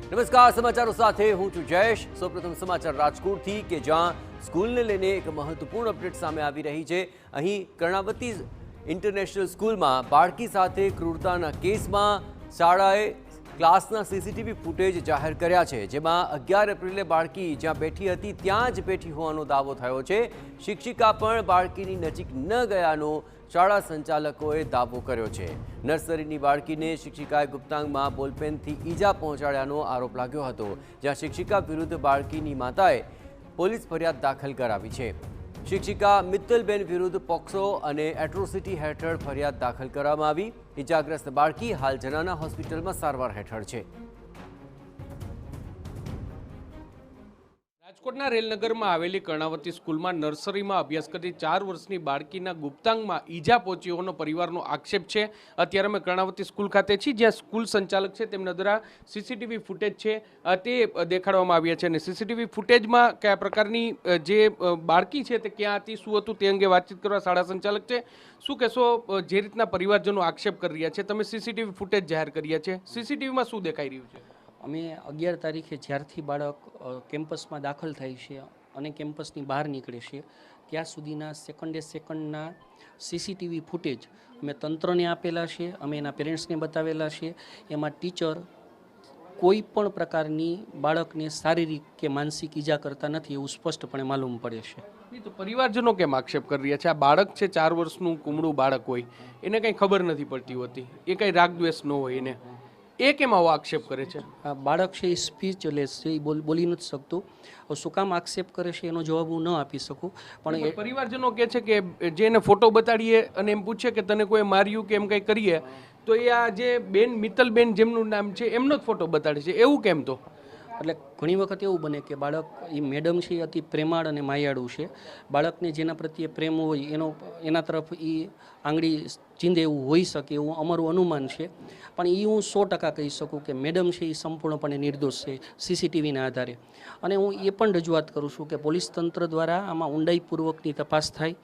નમસ્કાર, સમાચારો સાથે હું છું જયેશ। સૌપ્રથમ સમાચાર રાજકોટથી કે જ્યાં સ્કૂલને લઈને એક મહત્વપૂર્ણ અપડેટ સામે આવી રહી છે। અહીં કર્ણાવતી ઇન્ટરનેશનલ સ્કૂલમાં બાળકી સાથે ક્રૂરતાના કેસમાં શાળાએ ક્લાસના સીસીટીવી ફૂટેજ જાહેર કર્યા છે, જેમાં 11 એપ્રિલે બાળકી જ્યાં બેઠી હતી ત્યાં જ બેઠી હોવાનો દાવો થયો છે। શિક્ષિકા પણ બાળકીની નજીક ન ગયાનો શાળા સંચાલકોએ દાવો કર્યો છે। નર્સરીની બાળકીને શિક્ષિકાએ ગુપ્તાંગમાં બોલપેનથી ઈજા પહોંચાડ્યાનો આરોપ લાગ્યો હતો, જ્યાં શિક્ષિકા વિરુદ્ધ બાળકીની માતાએ પોલીસ ફરિયાદ દાખલ કરાવી છે। શિક્ષિકા મિત્તલબેન વિરુદ્ધ પોક્સો અને એટ્રોસિટી હેઠળ ફરિયાદ દાખલ કરવામાં આવી। ઈજાગ્રસ્ત બાળકી હાલ જનાના હોસ્પિટલમાં સારવાર હેઠળ છે। રાજકોટના રેલનગરમાં આવેલી કર્ણાવતી સ્કૂલમાં નર્સરીમાં અભ્યાસ કરતી 4 વર્ષની બાળકીના ગુપ્તાંગમાં ઈજા પહોંચી હોવાનો પરિવારનો આક્ષેપ છે। અત્યારે અમે કર્ણાવતી સ્કૂલ ખાતે છીએ, જ્યાં સ્કૂલ સંચાલક છે તેમના દ્વારા સીસીટીવી ફૂટેજ છે તે દેખાડવામાં આવ્યા છે અને સીસીટીવી ફૂટેજમાં કયા પ્રકારની જે બાળકી છે તે ક્યાં હતી, શું હતું તે અંગે વાતચીત કરવા શાળા સંચાલક છે। શું કહેશો, જે રીતના પરિવારજનો આક્ષેપ કરી રહ્યા છે, તમે સીસીટીવી ફૂટેજ જાહેર કર્યા છે, સીસીટીવીમાં શું દેખાઈ રહ્યું છે? અમે 11 તારીખે જ્યારથી બાળક કેમ્પસમાં દાખલ થાય છે અને કેમ્પસની બહાર નીકળે છે ત્યાં સુધીના સેકન્ડના સીસીટીવી ફૂટેજ અમે તંત્રને આપેલા છે, અમે એના પેરેન્ટ્સને બતાવેલા છે। એમાં ટીચર કોઈ પણ પ્રકારની બાળકને શારીરિક કે માનસિક ઈજા કરતા નથી એવું સ્પષ્ટપણે માલુમ પડે છે। તો પરિવારજનો કેમ આક્ષેપ કરી રહ્યા છે? આ બાળક છે, 4 વર્ષનું કુમળું બાળક હોય, એને કંઈ ખબર નથી પડતી હોતી, એ કંઈ રાગદ્વેષ ન હોય, એને એ કેમ આવો આક્ષેપ કરે છે? આ બાળક છે એ સ્પીચલેસ છે, એ બોલી નથી શકતું। શું કામ આક્ષેપ કરે છે એનો જવાબ હું ન આપી શકું, પણ પરિવારજનો કહે છે કે જે એને ફોટો બતાડીએ અને એમ પૂછે કે તને કોઈ માર્યું કે એમ કંઈ કરીએ તો એ આ જે બેન મિત્તલબેન જેમનું નામ છે એમનો જ ફોટો બતાડે છે, એવું કેમ? તો એટલે ઘણી વખત એવું બને કે બાળક એ મેડમ છે એ અતિ પ્રેમાળ અને માયાળું છે। બાળકને જેના પ્રત્યે પ્રેમ હોય એના તરફ એ આંગળી ચીંધે એવું હોઈ શકે એવું અમારું અનુમાન છે, પણ એ હું 100% કહી શકું કે મેડમ છે એ સંપૂર્ણપણે નિર્દોષ છે સીસીટીવીના આધારે। અને હું એ પણ રજૂઆત કરું છું કે પોલીસ તંત્ર દ્વારા આમાં ઊંડાઈપૂર્વકની તપાસ થાય,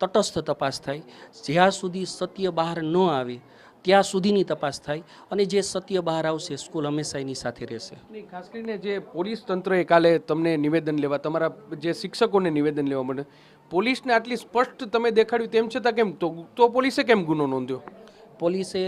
તટસ્થ તપાસ થાય, જ્યાં સુધી સત્ય બહાર ન આવે ત્યાં સુધીની તપાસ થાય, અને જે સત્ય બહાર આવશે સ્કૂલ હંમેશા એની સાથે રહેશે। ખાસ કરીને જે પોલીસ તંત્રએ કાલે તમને નિવેદન લેવા, તમારા જે શિક્ષકોને નિવેદન લેવા માટે પોલીસને આટલી સ્પષ્ટ તમે દેખાડ્યું તેમ છતાં કેમ તો પોલીસે કેમ ગુનો નોંધ્યો? પોલીસે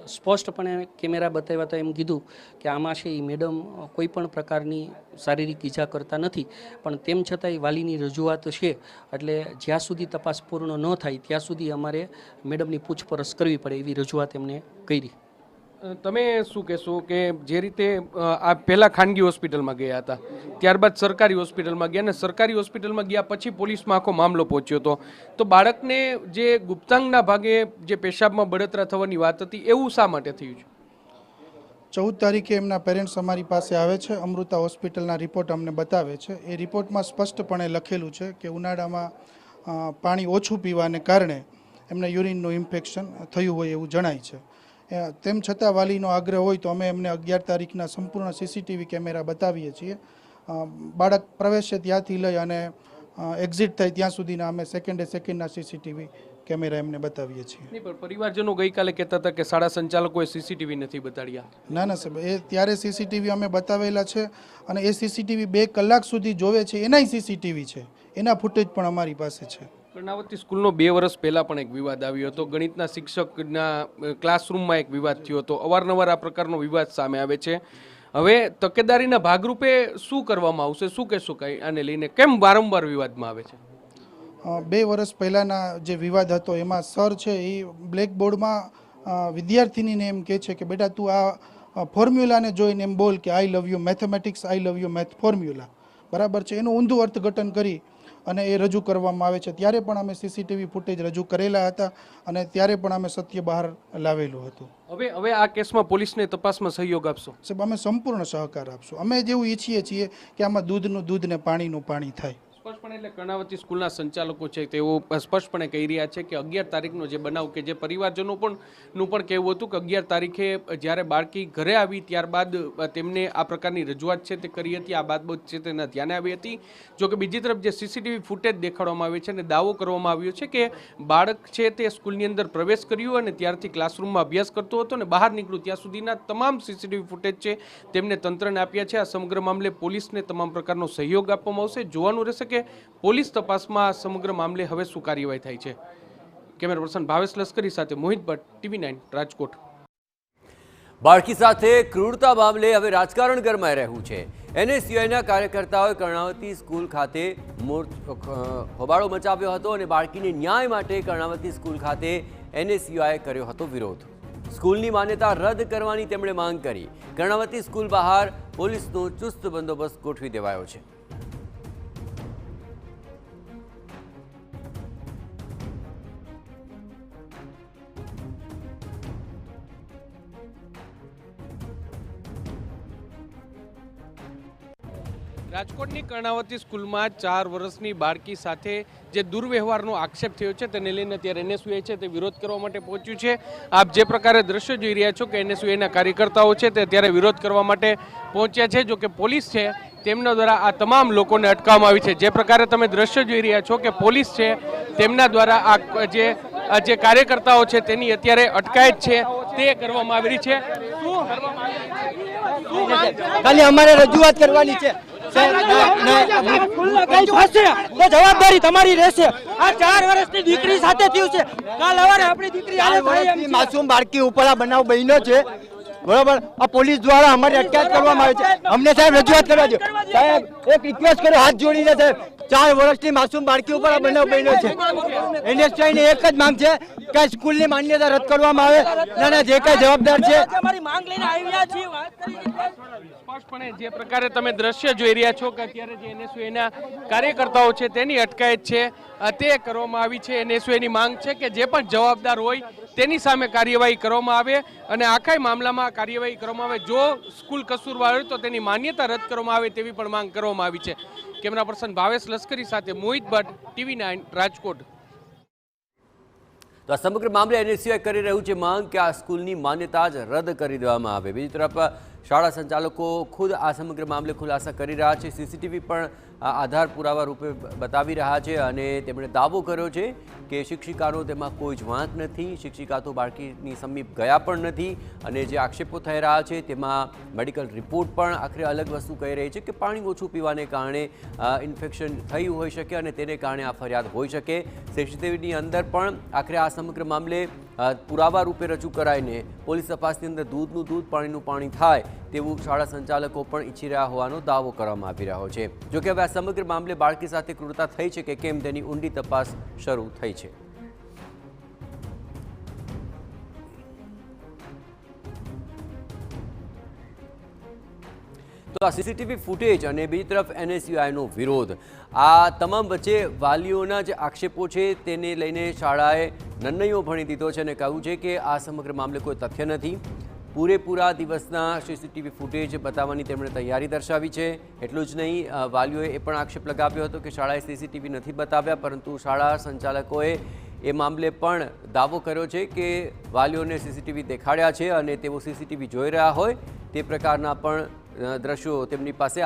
સ્પષ્ટપણે કેમેરા બતાવ્યા હતા, એમ કીધું કે આમાં છે એ મેડમ કોઈ પણ પ્રકારની શારીરિક ઈજા કરતા નથી, પણ તેમ છતાંય વાલીની રજૂઆત છે એટલે જ્યાં સુધી તપાસ પૂર્ણ ન થાય ત્યાં સુધી અમારે મેડમની પૂછપરછ કરવી પડે એવી રજૂઆત એમને કરી। તમે શું કહેશો કે જે રીતે આ પહેલાં ખાનગી હોસ્પિટલમાં ગયા હતા, ત્યારબાદ સરકારી હોસ્પિટલમાં ગયા, અને સરકારી હોસ્પિટલમાં ગયા પછી પોલીસમાં આખો મામલો પહોંચ્યો હતો, તો બાળકને જે ગુપ્તાંગના ભાગે જે પેશાબમાં બળતરા થવાની વાત હતી એવું શા માટે થયું છે? 14 તારીખે એમના પેરેન્ટ્સ અમારી પાસે આવે છે, અમૃતા હોસ્પિટલના રિપોર્ટ અમને બતાવે છે। એ રિપોર્ટમાં સ્પષ્ટપણે લખેલું છે કે ઉનાળામાં પાણી ઓછું પીવાને કારણે એમને યુરિનનું ઇન્ફેક્શન થયું હોય એવું જણાય છે। તેમ છતાં વાલીનો આગ્રહ હોય તો અમે એમને 11 તારીખના સંપૂર્ણ સીસીટીવી કેમેરા બતાવીએ છીએ। બાળક પ્રવેશે ત્યાંથી લઈ અને એક્ઝિટ થાય ત્યાં સુધીના અમે સેકન્ડના સીસીટીવી કેમેરા એમને બતાવીએ છીએ। નહીં, પણ પરિવારજનો ગઈકાલે કહેતા હતા કે શાળા સંચાલકોએ સીસીટીવી નથી બતાડ્યા। ના સાહેબ, એ ત્યારે સીસીટીવી અમે બતાવેલા છે અને એ સીસીટીવી 2 કલાક સુધી જોવે છે એનાય સીસીટીવી છે, એના ફૂટેજ પણ અમારી પાસે છે। કર્ણાવતી સ્કૂલનો 2 વર્ષ પહેલાં પણ એક વિવાદ આવ્યો હતો, ગણિતના શિક્ષકના ક્લાસરૂમમાં એક વિવાદ થયો હતો। અવારનવાર આ પ્રકારનો વિવાદ સામે આવે છે। હવે તકેદારીના ભાગરૂપે શું કરવામાં આવશે, શું કહેશો કંઈ આને લઈને? કેમ વારંવાર વિવાદમાં આવે છે? 2 વર્ષ પહેલાંના જે વિવાદ હતો એમાં સર છે એ બ્લેકબોર્ડમાં વિદ્યાર્થીનીને એમ કહે છે કે બેટા તું આ ફોર્મ્યુલાને જોઈને એમ બોલ કે I love you mathematics, I love you math formula, બરાબર છે, એનું ઊંધું અર્થઘટન કરી અને એ રજૂ કરવામાં આવે છે। ત્યારે પણ અમે સીસીટીવી ફૂટેજ રજૂ કરેલા હતા અને ત્યારે પણ અમે સત્ય બહાર લાવેલું હતું। હવે આ કેસમાં પોલીસને તપાસમાં સહયોગ આપશો? સાહેબ, અમે સંપૂર્ણ સહકાર આપશું। અમે જેવું ઈચ્છીએ છીએ કે આમાં દૂધનું દૂધ ને પાણીનું પાણી થાય। સ્પષ્ટપણે એટલે કર્ણાવતી સ્કૂલના સંચાલકો છે તેઓ સ્પષ્ટપણે કહી રહ્યા છે કે 11 તારીખનો જે બનાવ કે જે પરિવારજનો નું પણ કહેવું હતું કે 11 તારીખે જ્યારે બાળકી ઘરે આવી ત્યારબાદ તેમને આ પ્રકારની રજૂઆત છે તે કરી હતી, આ બાબત છે તેના ધ્યાને આવી હતી. જો કે બીજી તરફ જે સીસીટીવી ફૂટેજ દેખાડવામાં આવે છે અને દાવો કરવામાં આવ્યો છે કે બાળક છે તે સ્કૂલની અંદર પ્રવેશ કર્યો અને ત્યારથી ક્લાસરૂમમાં અભ્યાસ કરતો હતો અને બહાર નીકળ્યું ત્યાં સુધીના તમામ સીસીટીવી ફૂટેજ છે તેમને તંત્રને આપ્યા છે. આ સમગ્ર મામલે પોલીસને તમામ પ્રકારનો સહયોગ આપવામાં આવશે. જોવાનું રહેશે કે પોલીસ તપાસમાં આ સમગ્ર મામલે હવે શું કાર્યવાહી થાય છે. કેમેરા પર્સન ભાવેશ લશ્કરી સાથે મોહિત ભટ્ટ, TV9 રાજકોટ. બાળકી સાથે ક્રૂરતા મામલે હવે રાજકારણ ગરમાઈ રહ્યું છે. NSUIના કાર્યકર્તાઓએ કર્ણાવતી સ્કૂલ ખાતે હોબાળો મચાવ્યો હતો અને બાળકીને ન્યાય માટે કર્ણાવતી સ્કૂલ ખાતે NSUIએ કર્યો હતો વિરોધ. સ્કૂલની માન્યતા રદ કરવાની તેમણે માંગ કરી. કર્ણાવતી સ્કૂલ બહાર પોલીસનો ચુસ્ત બંદોબસ્ત ગોઠવી દેવાયો છે. રાજકોટની કર્ણાવતી સ્કૂલમાં 4 વર્ષની બાળકી સાથે જે દુર્વ્યવહારનો આક્ષેપ થયો છે તેને લઈને અત્યારે NSUI છે તે વિરોધ કરવા માટે પહોંચ્યું છે. આપ જે પ્રકારે દ્રશ્યો જોઈ રહ્યા છો કે NSUIના કાર્યકર્તાઓ છે તે અત્યારે વિરોધ કરવા માટે પહોંચ્યા છે. જો કે પોલીસ છે તેમના દ્વારા આ તમામ લોકોને અટકાવવામાં આવી છે. જે પ્રકારે તમે દ્રશ્યો જોઈ રહ્યા છો કે પોલીસ છે તેમના દ્વારા આ જે કાર્યકર્તાઓ છે તેની અત્યારે અટકાયત છે તે કરવામાં આવી રહી છે. ખાલી અમારે રજૂઆત કરવાની છે. જવાબદારી તમારી રહેશે. આ 4 વર્ષની દીકરી સાથે થયું છે. કાલ સવારે આપણી દીકરી માસૂમ બાળકી ઉપર આ બનાવ બન્યો છે. બરોબર, આ પોલીસ દ્વારા અમારી અટકાયત કરવામાં આવે છે. અમને સાહેબ રજૂઆત કરવા દો. સાહેબ એક રિક્વેસ્ટ કરો હાથ જોડીને સાહેબ, 4 વર્ષની માસૂમ બાળકી ઉપર આ બનાવ બન્યો છે. NSUI ની એક જ માંગ છે કે સ્કૂલની માન્યતા રદ કરવામાં આવે. ના જે કઈ જવાબદાર છે સ્પષ્ટપણે જે પ્રકારે તમે દ્રશ્ય જોઈ રહ્યા છો કે અત્યારે જે NSUIના કાર્યકર્તાઓ છે તેની અટકાયત છે તે કરવામાં આવી છે. NSUIની માંગ છે કે જે પણ જવાબદાર હોય તેની સામે કાર્યવાહી કરવામાં આવે અને આખા મામલામાં કાર્યવાહી કરવામાં આવે. જો સ્કૂલ કસૂરવાર હોય તો તેની માન્યતા રદ કરવામાં આવે તેવી પણ માંગ કરવામાં આવી છે. કેમેરા પર્સન ભાવેશ લશ્કરી સાથે મોહિત ભટ્ટ, TV9 રાજકોટ. તો આ સમગ્ર મામલે NSUI કરી રહ્યું છે માંગ કે આ સ્કૂલની માન્યતા જ રદ કરી દેવામાં આવે. બીજી તરફ શાળા સંચાલકો ખુદ આ સમગ્ર મામલે ખુલાસા કરી રહ્યા છે. CCTV પણ આધાર પુરાવા રૂપે બતાવી રહ્યા છે અને તેમણે દાવો કર્યો છે કે શિક્ષિકાનો તેમાં કોઈ જ વાંક નથી. શિક્ષિકા તો બાળકીની સમીપ ગયા પણ નથી અને જે આક્ષેપો થઈ રહ્યા છે તેમાં મેડિકલ રિપોર્ટ પણ આખરે અલગ વસ્તુ કહી રહી છે કે પાણી ઓછું પીવાને કારણે ઇન્ફેક્શન થયું હોઈ શકે અને તેને કારણે આ ફરિયાદ હોઈ શકે. CCTVની અંદર પણ આખરે આ સમગ્ર મામલે પુરાવા રૂપે રજૂ કરાઈને પોલીસ તપાસની અંદર દૂધનું દૂધ પાણીનું પાણી થાય તેવું શાળા સંચાલકો પણ ઈચ્છી રહ્યા હોવાનો દાવો કરવામાં આવી રહ્યો છે. જોકે હવે આ સમગ્ર મામલે બાળકી સાથે ક્રૂરતા થઈ છે કે કેમ તેની ઊંડી તપાસ શરૂ થઈ છે. તો આ CCTV ફૂટેજ અને બીજી તરફ NSUIનો વિરોધ, આ તમામ વચ્ચે વાલીઓના જે આક્ષેપો છે તેને લઈને શાળાએ નિર્ણયો ભણી દીધો છે અને કહ્યું છે કે આ સમગ્ર મામલે કોઈ તથ્ય નથી. પૂરેપૂરા દિવસના CCTV ફૂટેજ બતાવવાની તેમણે તૈયારી દર્શાવી છે. એટલું જ નહીં, વાલીઓએ એ પણ આક્ષેપ લગાવ્યો હતો કે શાળાએ CCTV નથી બતાવ્યા, પરંતુ શાળા સંચાલકોએ એ મામલે પણ દાવો કર્યો છે કે વાલીઓને CCTV દેખાડ્યા છે અને તેઓ CCTV જોઈ રહ્યા હોય તે પ્રકારના પણ દ્રશ્યો તેમની પાસે